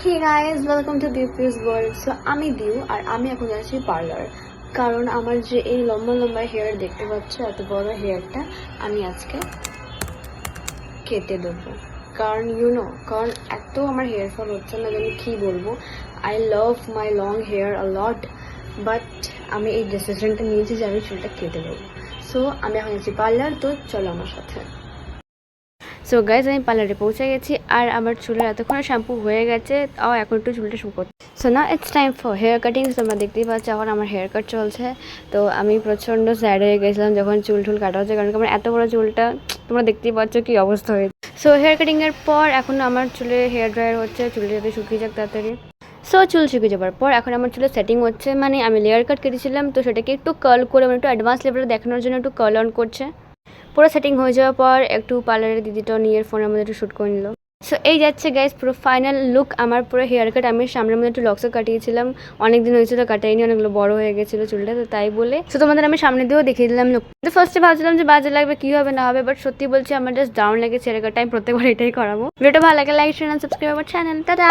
Hey guys, welcome to Diu's World. So আমি দিউ আর আমি এখন যাচ্ছি পার্লার, কারণ আমার যে এই লম্বা লম্বা হেয়ার দেখতে পাচ্ছ, এত বড় হেয়ারটা আমি আজকে কেটে দেবো। কারণ কারণ এত আমার হেয়ার ফল হচ্ছে না, আমি কি বলবো। I love my long hair a lot, but আমি এই ডিসিশনটা নিয়েছি যে আমি চুলটা কেটে দেবো। সো আমি এখন যাচ্ছি পার্লার, তো চলো আমার সাথে। সো গাইজ, আমি পার্লারে পৌঁছে গেছি আর আমার চুলের এতক্ষণ শ্যাম্পু হয়ে গেছে, তাও এখন একটু চুলটা শুকোচ্ছে। সো না, it's time for hair cutting. তোমরা দেখতেই পাচ্ছ এখন আমার হেয়ার কাট চলছে। তো আমি প্রচণ্ড স্যাড হয়ে গেছিলাম যখন চুল কাটা হচ্ছে, কারণ আমার এত বড় চুলটা তোমরা দেখতেই পাচ্ছ কী অবস্থা হয়েছে। সো হেয়ার কাটিংয়ের পর এখন আমার চুলে হেয়ার ড্রায়ার হচ্ছে, চুলটা যাতে শুকিয়ে যাক তাড়াতাড়ি। সো চুল শুকিয়ে যাবার পর এখন আমার চুলে সেটিং হচ্ছে, মানে আমি লেয়ার কাট কেটেছিলাম তো সেটাকে একটু কার্ল করে একটু অ্যাডভান্স লেভেলে দেখানোর জন্য একটু কার্ল অন করছে। পুরো সেটিং হয়ে যাওয়ার পর একটু পার্লারের দিদিটাও নিয়ে ফোনের মধ্যে একটু শ্যুট করে নিল। সো এই যাচ্ছে গাইজ পুরো ফাইনাল লুক আমার পুরো হেয়ার কাট। আমি সামনের মধ্যে একটু লক্সও কাটিয়েছিলাম, অনেকদিন হয়েছিল কাটাইনি, অনেকগুলো বড় হয়ে গেছিলো চুলটা, তো তাই বলে সো তোমাদের আমি সামনে দিয়েও দেখিয়ে দিলাম লুক। তো ফার্স্টে ভাবছিলাম যে বাজে লাগবে, কী হবে না হবে, বাট সত্যি বলছি আমার জাস্ট ডাউন লেগেছে হেয়ার কাটটা। আমি প্রত্যেকবার এটাই করাবো। ভিডিওটা ভালো লাগে লাইক শেয়ার এন্ড সাবস্ক্রাইব আমার চ্যানেল। টাটা।